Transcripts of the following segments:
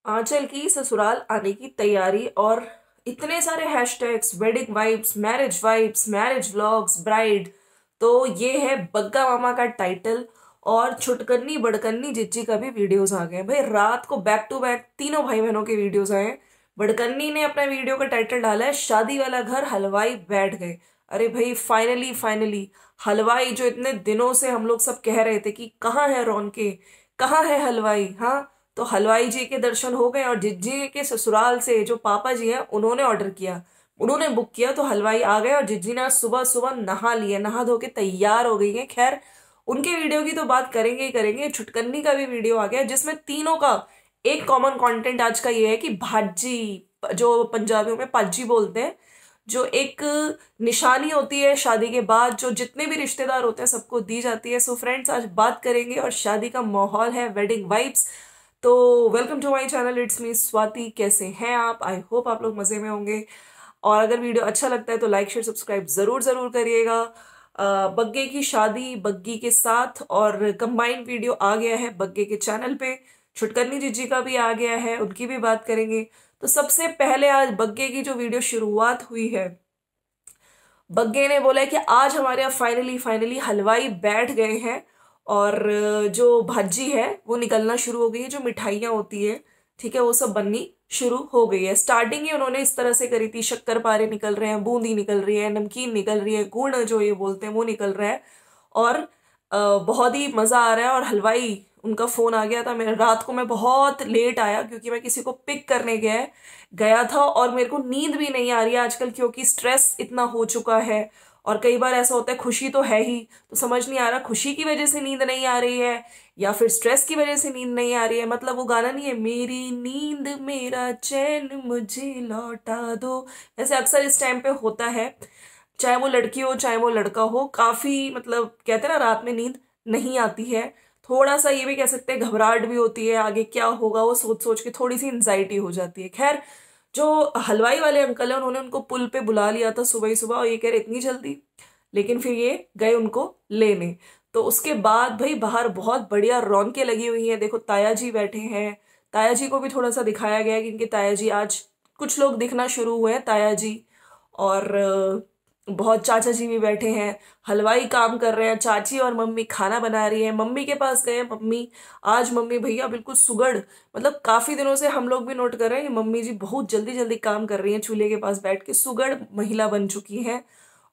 आंचल की ससुराल आने की तैयारी और इतने सारे hashtags, wedding vibes, marriage vlogs, bride. तो ये है बग्गा मामा का टाइटल। और छुटकन्नी बड़कन्नी जिज्जी का भी वीडियोस आ गए भाई। रात को बैक टू बैक तीनों भाई बहनों के वीडियोस आए हैं। बड़कन्नी ने अपना वीडियो का टाइटल डाला है शादी वाला घर हलवाई बैठ गए। अरे भाई, फाइनली फाइनली हलवाई जो इतने दिनों से हम लोग सब कह रहे थे कि कहाँ है रौनके, कहाँ है हलवाई। हाँ, तो हलवाई जी के दर्शन हो गए और जिज्जी के ससुराल से जो पापा जी हैं उन्होंने ऑर्डर किया, उन्होंने बुक किया, तो हलवाई आ गए। और जिज्जी ने आज सुबह सुबह नहा लिए, नहा धो के तैयार हो गई है। खैर, उनके वीडियो की तो बात करेंगे ही करेंगे। छुटकन्नी का भी वीडियो आ गया जिसमें तीनों का एक कॉमन कंटेंट आज का ये है कि भाजी, जो पंजाबियों में पाजी बोलते हैं, जो एक निशानी होती है शादी के बाद, जो जितने भी रिश्तेदार होते हैं सबको दी जाती है। सो फ्रेंड्स, आज बात करेंगे और शादी का माहौल है, वेडिंग वाइब्स। तो welcome to my channel, it's me Swati. कैसे हैं आप? आई होप आप लोग मजे में होंगे। और अगर वीडियो अच्छा लगता है तो लाइक शेयर सब्सक्राइब जरूर जरूर करिएगा। बग्गे की शादी बग्गी के साथ और कंबाइंड वीडियो आ गया है बग्गे के चैनल पे। छुटकन्नी जीजी का भी आ गया है, उनकी भी बात करेंगे। तो सबसे पहले आज बग्गे की जो वीडियो शुरुआत हुई है, बग्गे ने बोला है कि आज हमारे यहाँ फाइनली फाइनली हलवाई बैठ गए हैं और जो भाजी है वो निकलना शुरू हो गई है, जो मिठाइयाँ होती है, ठीक है, वो सब बननी शुरू हो गई है। स्टार्टिंग ही उन्होंने इस तरह से करी थी, शक्कर पारे निकल रहे हैं, बूंदी निकल रही है, नमकीन निकल रही है, गुड़ जो ये बोलते हैं वो निकल रहा है। और बहुत ही मजा आ रहा है। और हलवाई, उनका फोन आ गया था। मेरे रात को मैं बहुत लेट आया क्योंकि मैं किसी को पिक करने गया था और मेरे को नींद भी नहीं आ रही है आजकल, क्योंकि स्ट्रेस इतना हो चुका है। और कई बार ऐसा होता है, खुशी तो है ही, तो समझ नहीं आ रहा खुशी की वजह से नींद नहीं आ रही है या फिर स्ट्रेस की वजह से नींद नहीं आ रही है। मतलब वो गाना नहीं है, मेरी नींद मेरा चैन मुझे लौटा दो। वैसे अक्सर इस टाइम पे होता है, चाहे वो लड़की हो चाहे वो लड़का हो। काफी मतलब कहते हैं ना, रात में नींद नहीं आती है। थोड़ा सा ये भी कह सकते हैं घबराहट भी होती है, आगे क्या होगा वो सोच सोच के थोड़ी सी एंजाइटी हो जाती है। खैर, जो हलवाई वाले अंकल है उन्होंने उनको पुल पे बुला लिया था सुबह ही सुबह, और ये कह रहे इतनी जल्दी, लेकिन फिर ये गए उनको लेने। तो उसके बाद भाई बाहर बहुत बढ़िया रौनकें लगी हुई हैं। देखो, ताया जी बैठे हैं। ताया जी को भी थोड़ा सा दिखाया गया है कि इनके ताया जी, आज कुछ लोग दिखना शुरू हुए हैं ताया जी। और बहुत चाचा जी भी बैठे हैं। हलवाई काम कर रहे हैं, चाची और मम्मी खाना बना रही है। मम्मी के पास गए मम्मी, आज मम्मी भैया बिल्कुल सुगड़, मतलब काफी दिनों से हम लोग भी नोट कर रहे हैं कि मम्मी जी बहुत जल्दी जल्दी काम कर रही हैं, चूल्हे के पास बैठ के सुगड़ महिला बन चुकी हैं।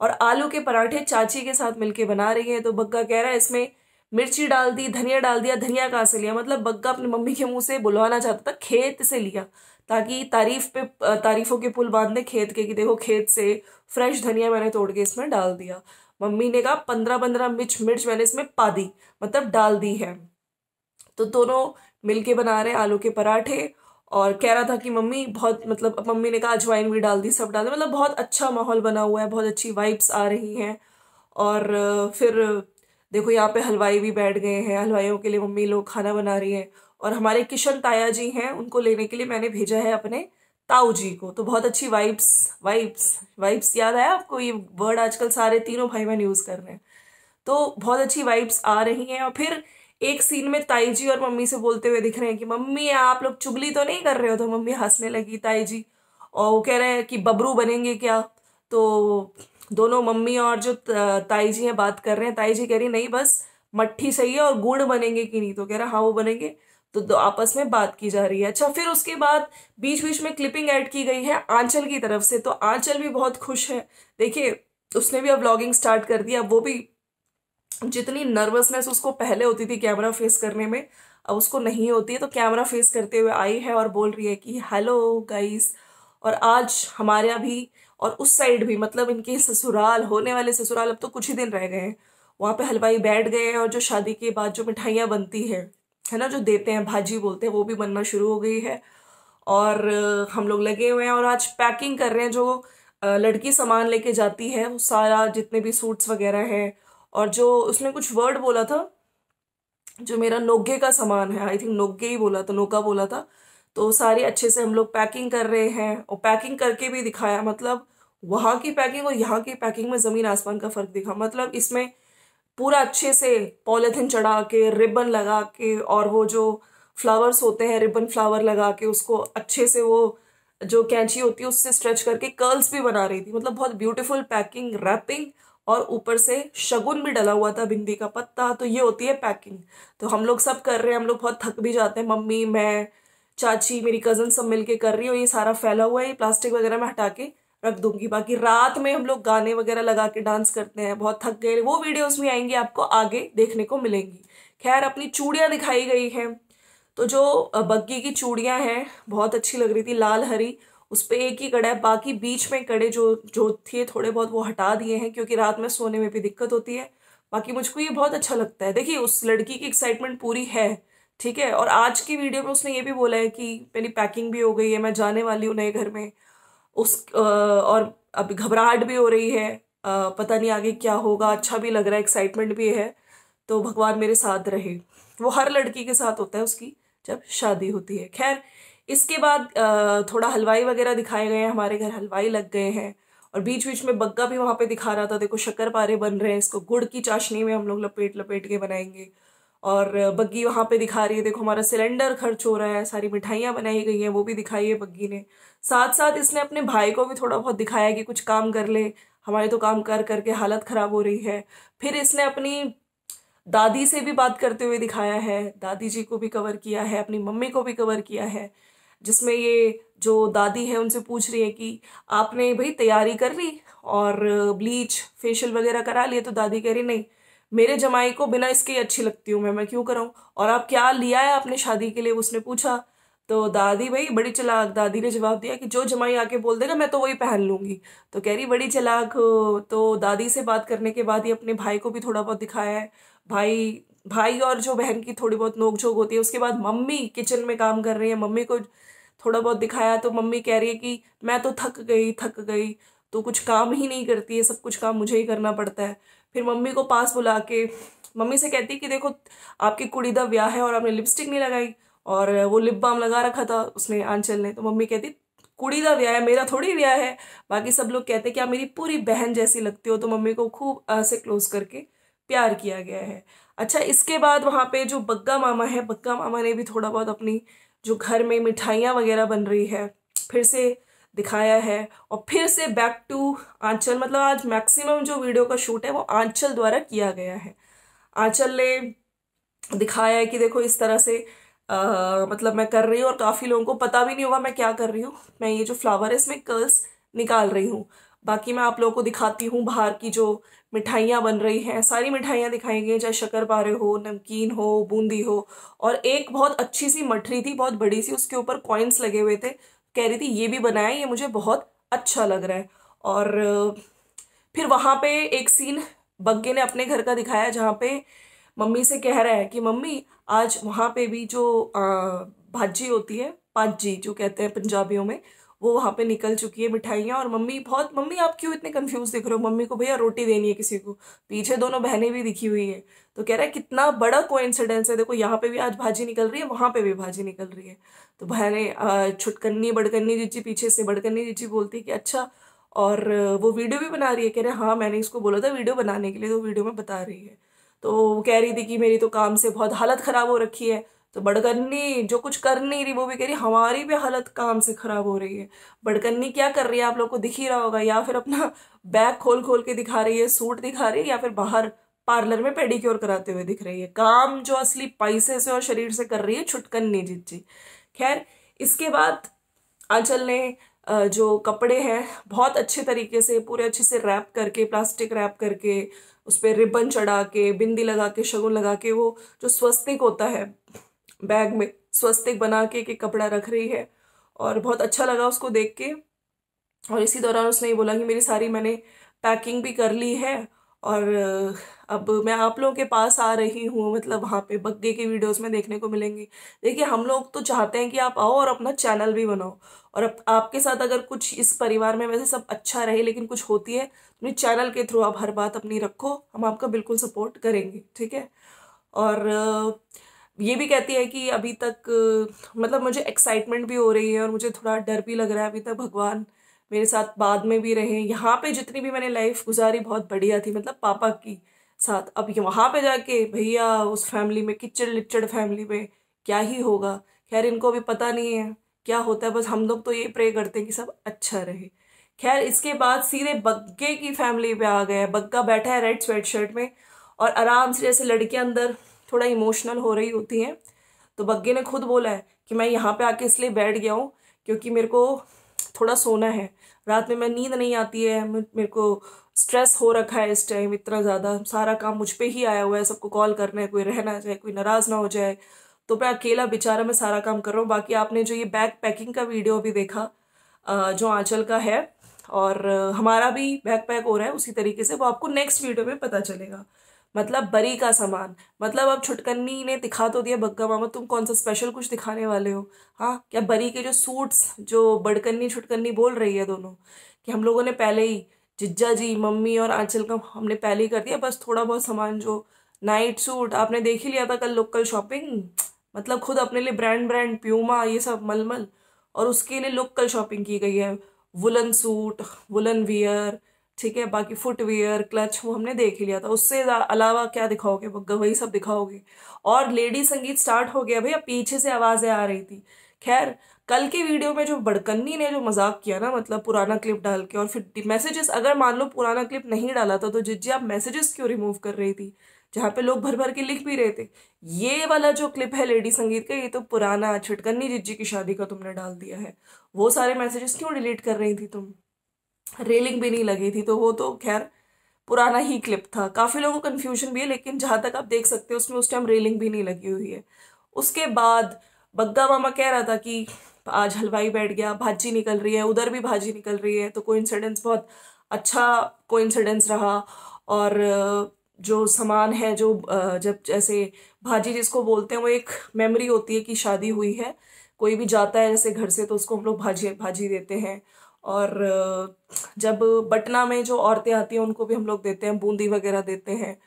और आलू के पराठे चाची के साथ मिलके बना रही है। तो बग्गा कह रहा है इसमें मिर्ची डाल दी, धनिया डाल दिया। धनिया कहाँ से लिया? मतलब बग्गा अपनी मम्मी के मुंह से बुलवाना चाहता था, खेत से लिया, ताकि तारीफ पे तारीफों के पुल बांध दे खेत के, कि देखो खेत से फ्रेश धनिया मैंने तोड़ के इसमें डाल दिया। मम्मी ने कहा 15-15 मिर्च मिर्च मैंने इसमें पा दी, मतलब डाल दी है। तो दोनों मिलके बना रहे हैं आलू के पराठे। और कह रहा था कि मम्मी बहुत, मतलब मम्मी ने कहा अजवाइन भी डाल दी, सब डाल दी। मतलब बहुत अच्छा माहौल बना हुआ है, बहुत अच्छी वाइब्स आ रही हैं। और फिर देखो यहाँ पे हलवाई भी बैठ गए हैं, हलवाइयों के लिए मम्मी लोग खाना बना रही हैं। और हमारे किशन ताया जी हैं, उनको लेने के लिए मैंने भेजा है अपने ताऊ जी को। तो बहुत अच्छी वाइब्स, वाइब्स वाइब्स याद आया आपको? ये वर्ड आजकल सारे तीनों भाई बहन यूज कर रहे हैं। तो बहुत अच्छी वाइब्स आ रही हैं। और फिर एक सीन में ताई जी और मम्मी से बोलते हुए दिख रहे हैं कि मम्मी आप लोग चुगली तो नहीं कर रहे हो? तो मम्मी हंसने लगी, ताई जी। और वो कह रहे हैं कि बबरू बनेंगे क्या? तो दोनों मम्मी और जो ताई जी हैं बात कर रहे हैं। ताई जी कह रही नहीं, बस मट्ठी सही है, और गुड़ बनेंगे कि नहीं? तो कह रहा हाँ वो बनेंगे। तो दो आपस में बात की जा रही है। अच्छा, फिर उसके बाद बीच बीच में क्लिपिंग ऐड की गई है आंचल की तरफ से। तो आंचल भी बहुत खुश है। देखिए, उसने भी अब व्लॉगिंग स्टार्ट कर दिया। वो भी, जितनी नर्वसनेस उसको पहले होती थी कैमरा फेस करने में, अब उसको नहीं होती है। तो कैमरा फेस करते हुए आई है और बोल रही है कि हेलो गाइस। और आज हमारे यहाँ भी और उस साइड भी, मतलब इनके ससुराल, होने वाले ससुराल, अब तो कुछ ही दिन रह गए हैं, वहां पे हलवाई बैठ गए हैं। और जो शादी के बाद जो मिठाइयाँ बनती है ना, जो देते हैं भाजी बोलते हैं, वो भी बनना शुरू हो गई है। और हम लोग लगे हुए हैं और आज पैकिंग कर रहे हैं। जो लड़की सामान लेके जाती है वो सारा, जितने भी सूट्स वगैरह हैं, और जो उसने कुछ वर्ड बोला था, जो मेरा नोगे का सामान है, आई थिंक नोगे ही बोला था, नोगा बोला था। तो सारी अच्छे से हम लोग पैकिंग कर रहे हैं और पैकिंग करके भी दिखाया। मतलब वहां की पैकिंग और यहाँ की पैकिंग में जमीन आसमान का फर्क दिखा। मतलब इसमें पूरा अच्छे से पॉलिथीन चढ़ा के, रिबन लगा के, और वो जो फ्लावर्स होते हैं, रिबन फ्लावर लगा के उसको अच्छे से वो जो कैंची होती है उससे स्ट्रेच करके कर्ल्स भी बना रही थी। मतलब बहुत ब्यूटीफुल पैकिंग, रैपिंग, और ऊपर से शगुन भी डला हुआ था, बिंदी का पत्ता। तो ये होती है पैकिंग। तो हम लोग सब कर रहे हैं, हम लोग बहुत थक भी जाते हैं, मम्मी, मैं, चाची, मेरी कजन सब मिलके कर रही हो। ये सारा फैला हुआ है, ये प्लास्टिक वगैरह मैं हटा के रख दूंगी। बाकी रात में हम लोग गाने वगैरह लगा के डांस करते हैं, बहुत थक गए, वो वीडियोस भी आएंगी, आपको आगे देखने को मिलेंगी। खैर, अपनी चूड़ियां दिखाई गई हैं। तो जो बग्गी की चूड़ियां हैं बहुत अच्छी लग रही थी, लाल हरी, उस पे एक ही कड़ा है, बाकी बीच में कड़े जो जो थे थोड़े बहुत वो हटा दिए हैं, क्योंकि रात में सोने में भी दिक्कत होती है। बाकी मुझको ये बहुत अच्छा लगता है। देखिए, उस लड़की की एक्साइटमेंट पूरी है, ठीक है। और आज की वीडियो में उसने ये भी बोला है कि मेरी पैकिंग भी हो गई है, मैं जाने वाली हूँ नए घर में। और अभी घबराहट भी हो रही है, पता नहीं आगे क्या होगा। अच्छा भी लग रहा है, एक्साइटमेंट भी है। तो भगवान मेरे साथ रहे। वो हर लड़की के साथ होता है उसकी जब शादी होती है। खैर, इसके बाद थोड़ा हलवाई वगैरह दिखाए गए हैं, हमारे घर हलवाई लग गए हैं। और बीच बीच में बग्गा भी वहां पे दिखा रहा था, देखो शक्करपारे बन रहे हैं, इसको गुड़ की चाशनी में हम लोग लपेट लपेट के बनाएंगे। और बग्गी वहां पे दिखा रही है, देखो हमारा सिलेंडर खर्च हो रहा है, सारी मिठाइयां बनाई गई हैं, वो भी दिखाई है बग्गी ने। साथ साथ इसने अपने भाई को भी थोड़ा बहुत दिखाया कि कुछ काम कर ले, हमारे तो काम कर करके हालत खराब हो रही है। फिर इसने अपनी दादी से भी बात करते हुए दिखाया है, दादी जी को भी कवर किया है, अपनी मम्मी को भी कवर किया है। जिसमें ये जो दादी है उनसे पूछ रही है कि आपने भाई तैयारी कर ली और ब्लीच फेशियल वगैरह करा लिए। तो दादी कह रही नहीं, मेरे जमाई को बिना इसके ही अच्छी लगती हूँ मैं क्यों कराऊं। और आप क्या लिया है आपने शादी के लिए, उसने पूछा। तो दादी भाई बड़ी चालाक, दादी ने जवाब दिया कि जो जमाई आके बोल देगा मैं तो वही पहन लूंगी। तो कह रही बड़ी चालाक हो। तो दादी से बात करने के बाद ये अपने भाई को भी थोड़ा बहुत दिखाया है। भाई भाई और जो बहन की थोड़ी बहुत नोकझोंक होती है। उसके बाद मम्मी किचन में काम कर रही है, मम्मी को थोड़ा बहुत दिखाया। तो मम्मी कह रही है कि मैं तो थक गई, तो कुछ काम ही नहीं करती है, सब कुछ काम मुझे ही करना पड़ता है। फिर मम्मी को पास बुला के मम्मी से कहती कि देखो आपकी कुड़ी दा ब्याह है और आपने लिपस्टिक नहीं लगाई, और वो लिप बाम लगा रखा था उसने, आंचल ने। तो मम्मी कहती कुड़ी दा ब्याह है, मेरा थोड़ी ब्याह है। बाकी सब लोग कहते कि आप मेरी पूरी बहन जैसी लगती हो। तो मम्मी को खूब ऐसे क्लोज करके प्यार किया गया है। अच्छा, इसके बाद वहां पे जो बग्गा मामा है, बग्गा मामा ने भी थोड़ा बहुत अपनी जो घर में मिठाइयाँ वगैरह बन रही है फिर से दिखाया है। और फिर से बैक टू आंचल, मतलब आज मैक्सिमम जो वीडियो का शूट है वो आंचल द्वारा किया गया है। आंचल ने दिखाया है कि देखो इस तरह से मतलब मैं कर रही हूँ, और काफी लोगों को पता भी नहीं होगा मैं क्या कर रही हूँ। मैं ये जो फ्लावर है इसमें कर्ल्स निकाल रही हूँ। बाकी मैं आप लोगों को दिखाती हूँ बाहर की जो मिठाइयाँ बन रही हैं, सारी मिठाइयाँ दिखाई गई हैं, चाहे शक्करपारे हो, नमकीन हो, बूंदी हो। और एक बहुत अच्छी सी मठरी थी, बहुत बड़ी सी, उसके ऊपर कॉइन्स लगे हुए थे। कह रही थी ये भी बनाया, ये मुझे बहुत अच्छा लग रहा है। और फिर वहां पे एक सीन बग्गे ने अपने घर का दिखाया, जहाँ पे मम्मी से कह रहा है कि मम्मी आज वहां पे भी जो भाजी होती है, पाजी जो कहते हैं पंजाबियों में, वो वहां पे निकल चुकी है मिठाइयाँ। और मम्मी बहुत, मम्मी आप क्यों इतने कंफ्यूज दिख रहे हो, मम्मी को भैया रोटी देनी है किसी को। पीछे दोनों बहनें भी दिखी हुई है। तो कह रहा है कितना बड़ा कोइंसिडेंस है, देखो यहाँ पे भी आज भाजी निकल रही है, वहां पे भी भाजी निकल रही है। तो बहनें छुटकन्नी बड़कन्नी जीजी पीछे से बड़कन्नी जीजी बोलती है कि अच्छा, और वो वीडियो भी बना रही है। कह रहे हाँ मैंने इसको बोला था वीडियो बनाने के लिए, तो वीडियो में बता रही है। तो वो कह रही थी कि मेरी तो काम से बहुत हालत खराब हो रखी है। तो बड़कन्नी जो कुछ कर नहीं रही वो भी कह रही हमारी भी हालत काम से खराब हो रही है। बड़कन्नी क्या कर रही है आप लोग को दिख ही रहा होगा, या फिर अपना बैग खोल खोल के दिखा रही है, सूट दिखा रही है, या फिर बाहर पार्लर में पेडिक्योर कराते हुए दिख रही है। काम जो असली पैसे से और शरीर से कर रही है छुटकन्नी जिज्जी। खैर, इसके बाद आंचल ने जो कपड़े हैं बहुत अच्छे तरीके से, पूरे अच्छे से रैप करके, प्लास्टिक रैप करके, उस पर रिबन चढ़ा के, बिंदी लगा के, शगुन लगा के, वो जो स्वस्तिक होता है बैग में स्वस्तिक बना के एक कपड़ा रख रही है। और बहुत अच्छा लगा उसको देख के। और इसी दौरान उसने ये बोला कि मेरी सारी मैंने पैकिंग भी कर ली है, और अब मैं आप लोगों के पास आ रही हूँ। मतलब वहाँ पे बग्गे की वीडियोस में देखने को मिलेंगी। देखिए, हम लोग तो चाहते हैं कि आप आओ और अपना चैनल भी बनाओ, और अब आपके साथ अगर कुछ इस परिवार में वैसे सब अच्छा रहे लेकिन कुछ होती है तो चैनल के थ्रू आप हर बात अपनी रखो, हम आपका बिल्कुल सपोर्ट करेंगे, ठीक है। और ये भी कहती है कि अभी तक मतलब मुझे एक्साइटमेंट भी हो रही है और मुझे थोड़ा डर भी लग रहा है। अभी तक भगवान मेरे साथ बाद में भी रहे। यहाँ पे जितनी भी मैंने लाइफ गुजारी बहुत बढ़िया थी, मतलब पापा की साथ। अब वहां पे जाके भैया उस फैमिली में, किचड़ लिचड़ फैमिली में, क्या ही होगा। खैर इनको भी पता नहीं है क्या होता है, बस हम लोग तो ये प्रे करते हैं कि सब अच्छा रहे। खैर इसके बाद सीधे बग्गे की फैमिली पे आ गए। बग्गा बैठा है रेड स्वेट शर्ट में और आराम से, जैसे लड़कियां अंदर थोड़ा इमोशनल हो रही होती हैं, तो बग्गे ने खुद बोला है कि मैं यहाँ पे आके इसलिए बैठ गया हूँ क्योंकि मेरे को थोड़ा सोना है, रात में मैं नींद नहीं आती है, मेरे को स्ट्रेस हो रखा है इस टाइम इतना ज़्यादा, सारा काम मुझ पे ही आया हुआ है, सबको कॉल करना है, कोई रह ना जाए, कोई नाराज़ ना हो जाए, तो मैं अकेला बेचारा मैं सारा काम कर रहा हूँ। बाकी आपने जो ये बैग पैकिंग का वीडियो भी देखा जो आंचल का है, और हमारा भी बैग पैक हो रहा है उसी तरीके से, वो आपको नेक्स्ट वीडियो में पता चलेगा। मतलब बरी का सामान, मतलब अब छुटकन्नी ने दिखा तो दिया बग्गा मामा, तुम कौन सा स्पेशल कुछ दिखाने वाले हो। हाँ, क्या बरी के जो सूट्स जो बड़कन्नी छुटकन्नी बोल रही है दोनों, कि हम लोगों ने पहले ही, जिज्जा जी मम्मी और आंचल का हमने पहले ही कर दिया, बस थोड़ा बहुत सामान जो नाइट सूट आपने देख ही लिया था कल लोकल शॉपिंग, मतलब खुद अपने लिए ब्रांड ब्रांड प्यूमा ये सब मलमल, और उसके लिए लोकल शॉपिंग की गई है। वुलन सूट, वुलन वियर, ठीक है, बाकी फुटवेयर क्लच वो हमने देख ही लिया था, उससे अलावा क्या दिखाओगे बग्गा, वही सब दिखाओगे। और लेडी संगीत स्टार्ट हो गया भैया, पीछे से आवाजें आ रही थी। खैर कल के वीडियो में जो बड़कन्नी ने जो मजाक किया ना, मतलब पुराना क्लिप डाल के और फिर मैसेजेस, अगर मान लो पुराना क्लिप नहीं डाला था तो जिज्जी आप मैसेजेस क्यों रिमूव कर रही थी जहाँ पे लोग भर भर के लिख भी रहे थे। ये वाला जो क्लिप है लेडी संगीत का, ये तो पुराना छुटकन्नी जिज्जी की शादी का तुमने डाल दिया है। वो सारे मैसेजेस क्यों डिलीट कर रही थी तुम, रेलिंग भी नहीं लगी थी, तो वो तो खैर पुराना ही क्लिप था, काफी लोगों को कंफ्यूजन भी है, लेकिन जहां तक आप देख सकते हो उसमें उस टाइम रेलिंग भी नहीं लगी हुई है। उसके बाद बग्गा मामा कह रहा था कि आज हलवाई बैठ गया, भाजी निकल रही है, उधर भी भाजी निकल रही है, तो कोइंसिडेंस बहुत अच्छा कोइंसिडेंस रहा। और जो सामान है जो जब जैसे भाजी जिसको बोलते हैं, वो एक मेमोरी होती है कि शादी हुई है, कोई भी जाता है जैसे घर से तो उसको हम लोग भाजी भाजी देते हैं। और जब बटना में जो औरतें आती हैं उनको भी हम लोग देते हैं, बूंदी वगैरह देते हैं।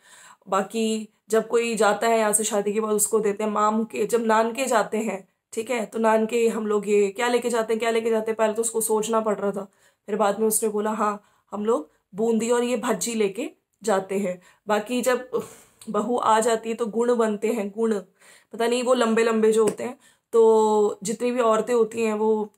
बाकी जब कोई जाता है यहाँ से शादी के बाद उसको देते हैं। माम के जब नानके जाते हैं, ठीक है, तो नानके हम लोग ये क्या लेके जाते हैं, क्या लेके जाते हैं, पहले तो उसको सोचना पड़ रहा था, फिर बाद में उसने बोला हाँ हम लोग बूंदी और ये भज्जी लेके जाते हैं। बाकी जब बहू आ जाती है तो गुण बनते हैं, गुण पता नहीं वो लंबे लंबे जो होते हैं, तो जितनी भी औरतें होती हैं वो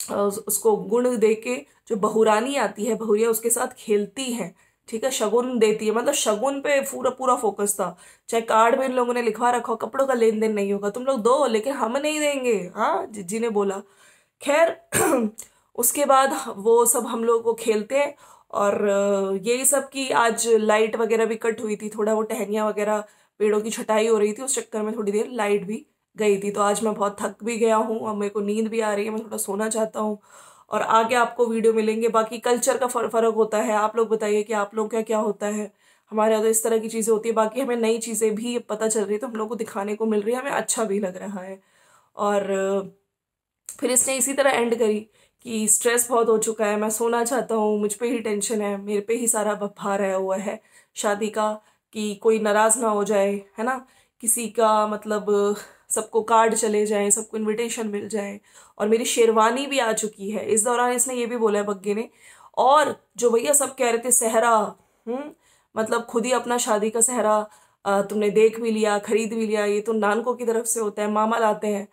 उसको गुण दे के, जो बहुरानी आती है बहुरिया उसके साथ खेलती है, ठीक है, शगुन देती है, मतलब शगुन पे पूरा पूरा फोकस था। चाहे कार्ड में इन लोगों ने लिखवा रखा हो कपड़ों का लेन देन नहीं होगा, तुम लोग दो लेकिन हम नहीं देंगे, हाँ जिज्जी ने बोला। खैर उसके बाद वो सब हम लोग को खेलते हैं। और यही सब की आज लाइट वगैरह भी कट हुई थी, थोड़ा वो टहनियाँ वगैरह पेड़ों की छटाई हो रही थी, उस चक्कर में थोड़ी देर लाइट भी गई थी। तो आज मैं बहुत थक भी गया हूँ और मेरे को नींद भी आ रही है, मैं थोड़ा सोना चाहता हूँ। और आगे आपको वीडियो मिलेंगे, बाकी कल्चर का फर्क होता है, आप लोग बताइए कि आप लोग क्या क्या होता है। हमारे यहाँ तो इस तरह की चीज़ें होती है, बाकी हमें नई चीज़ें भी पता चल रही है तो हम लोग को दिखाने को मिल रही है, हमें अच्छा भी लग रहा है। और फिर इसने इसी तरह एंड करी कि स्ट्रेस बहुत हो चुका है, मैं सोना चाहता हूँ, मुझ पे ही टेंशन है, मेरे पे ही सारा भार आया हुआ है शादी का, कि कोई नाराज ना हो जाए, है ना, किसी का मतलब सबको कार्ड चले जाए, सबको इनविटेशन मिल जाए। और मेरी शेरवानी भी आ चुकी है। इस दौरान इसने ये भी बोला है बग्गे ने, और जो भैया सब कह रहे थे सहरा, मतलब खुद ही अपना शादी का सहरा तुमने देख भी लिया, खरीद भी लिया, ये तो नानको की तरफ से होता है, मामा लाते हैं।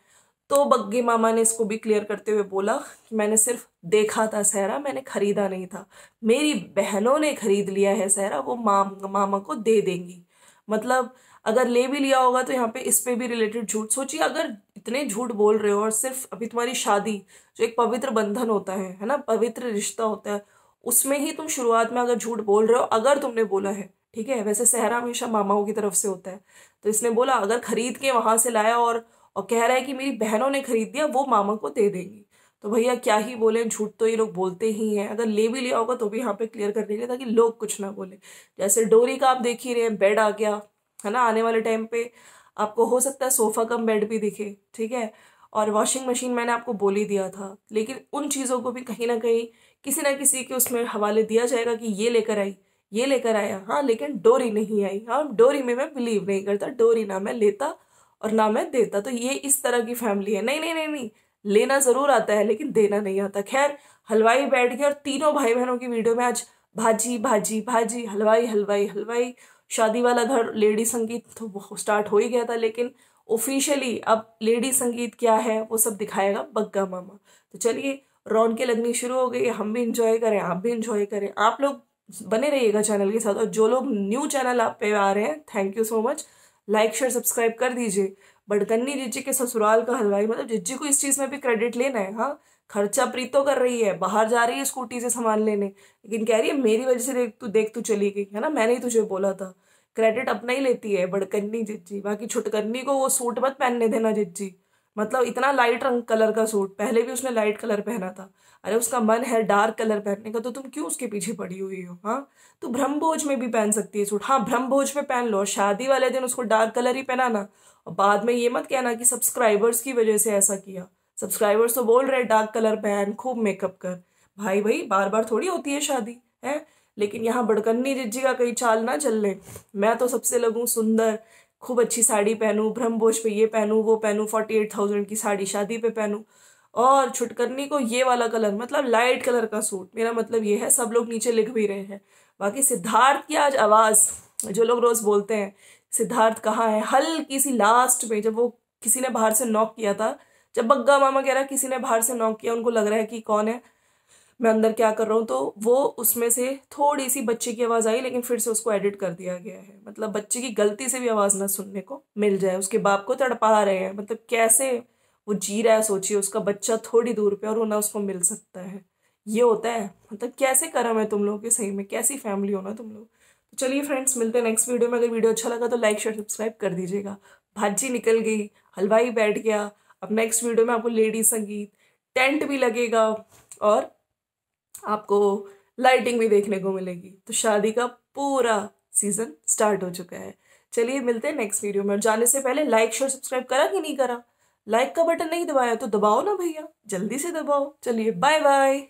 तो बग्गे मामा ने इसको भी क्लियर करते हुए बोला कि मैंने सिर्फ देखा था सहरा, मैंने खरीदा नहीं था, मेरी बहनों ने खरीद लिया है सहरा, वो मामा को दे देंगी। मतलब अगर ले भी लिया होगा तो यहाँ पे इस पे भी रिलेटेड झूठ, सोचिए अगर इतने झूठ बोल रहे हो और सिर्फ अभी तुम्हारी शादी जो एक पवित्र बंधन होता है ना, पवित्र रिश्ता होता है, उसमें ही तुम शुरुआत में अगर झूठ बोल रहे हो, अगर तुमने बोला है, ठीक है, वैसे सहरा हमेशा मामाओं की तरफ से होता है, तो इसने बोला अगर खरीद के वहां से लाया और कह रहा है कि मेरी बहनों ने खरीद दिया, वो मामा को दे देंगी, तो भैया क्या ही बोले, झूठ तो ये लोग बोलते ही हैं। अगर ले भी लिया होगा तो भी यहाँ पे क्लियर कर देंगे ताकि लोग कुछ ना बोले। जैसे डोरी का आप देख ही रहे हैं, बेड आ गया है ना, आने वाले टाइम पे आपको हो सकता है सोफा कम बेड भी दिखे, ठीक है। और वॉशिंग मशीन मैंने आपको बोल ही दिया था, लेकिन उन चीज़ों को भी कहीं ना कहीं किसी ना किसी के उसमें हवाले दिया जाएगा कि ये लेकर आई, ये लेकर आया, हाँ, लेकिन डोरी नहीं आई। हाँ, डोरी में मैं बिलीव नहीं करता, डोरी ना मैं लेता और ना मैं देता, तो ये इस तरह की फैमिली है। नहीं नहीं नहीं नहीं, लेना जरूर आता है लेकिन देना नहीं आता। खैर हलवाई बैठ गया और तीनों भाई बहनों की वीडियो में आज भाजी भाजी भाजी, हलवाई हलवाई हलवाई। शादी वाला घर लेडी संगीत तो स्टार्ट हो ही गया था, लेकिन ऑफिशियली अब लेडी संगीत क्या है वो सब दिखाएगा बग्गा मामा। तो चलिए, रौनकें लगनी शुरू हो गई, हम भी इंजॉय करें, आप भी इंजॉय करें। आप लोग बने रहिएगा चैनल के साथ, और जो लोग न्यू चैनल आप पे आ रहे हैं, thank you so much. Like share subscribe कर दीजिए। बड़कन्नी जिज्जी के ससुराल का हलवाई, मतलब जिज्जी को इस चीज में भी क्रेडिट लेना है। हाँ, खर्चा प्रीतो कर रही है, बाहर जा रही है स्कूटी से सामान लेने, लेकिन कह रही है मेरी वजह से देख तू चली गई है ना, मैंने ही तुझे बोला था। क्रेडिट अपना ही लेती है बड़कन्नी जिज्जी। बाकी छुटकन्नी को वो सूट मत पहनने देना जिज्जी, मतलब इतना लाइट रंग कलर का सूट, पहले भी उसने लाइट कलर पहना था। अरे उसका मन है डार्क कलर पहनने का, तो तुम क्यों उसके पीछे पड़ी हुई हो? हाँ, तो ब्रह्मभोज में भी पहन सकती है सूट। हाँ, ब्रह्मभोज में पहन लो, और शादी वाले दिन उसको डार्क कलर ही पहनाना। और बाद में ये मत कहना कि सब्सक्राइबर्स की वजह से ऐसा किया। सब्सक्राइबर्स तो बोल रहे डार्क कलर पहन, खूब मेकअप कर। भाई भाई, बार बार थोड़ी होती है शादी है। लेकिन यहाँ बड़कन्नी जिज्जी का कहीं चाल ना चल ले। मैं तो सबसे लगूं सुंदर, खूब अच्छी साड़ी पहनूं, ब्रह्मभोज पे ये पहनूं वो पहनूं, 48,000 की साड़ी शादी पे पहनूं, और छुटकन्नी को ये वाला कलर, मतलब लाइट कलर का सूट। मेरा मतलब ये है, सब लोग नीचे लिख भी रहे हैं। बाकी सिद्धार्थ की आज आवाज, जो लोग रोज बोलते हैं सिद्धार्थ कहाँ है, हल्की सी लास्ट में जब वो किसी ने बाहर से नॉक किया था, जब बग्गा मामा कह रहा है किसी ने बाहर से नॉक किया, उनको लग रहा है कि कौन है, मैं अंदर क्या कर रहा हूँ, तो वो उसमें से थोड़ी सी बच्चे की आवाज आई, लेकिन फिर से उसको एडिट कर दिया गया है। मतलब बच्चे की गलती से भी आवाज ना सुनने को मिल जाए। उसके बाप को तड़पा रहे हैं, मतलब कैसे वो जी रहा है, सोचिए। उसका बच्चा थोड़ी दूर पे और वो ना उसको मिल सकता है, ये होता है। मतलब कैसे करम है तुम लोगों के, सही में कैसी फैमिली हो ना तुम लोग। तो चलिए फ्रेंड्स, मिलते हैं नेक्स्ट वीडियो में। अगर वीडियो अच्छा लगा तो लाइक शेयर सब्सक्राइब कर दीजिएगा। भाजी निकल गई, हलवाई बैठ गया, अब नेक्स्ट वीडियो में आपको लेडी संगीत, टेंट भी लगेगा, और आपको लाइटिंग भी देखने को मिलेगी। तो शादी का पूरा सीजन स्टार्ट हो चुका है। चलिए, मिलते हैं नेक्स्ट वीडियो में। और जाने से पहले लाइक शेयर सब्सक्राइब करा कि नहीं करा? लाइक का बटन नहीं दबाया तो दबाओ ना भैया, जल्दी से दबाओ। चलिए, बाय बाय।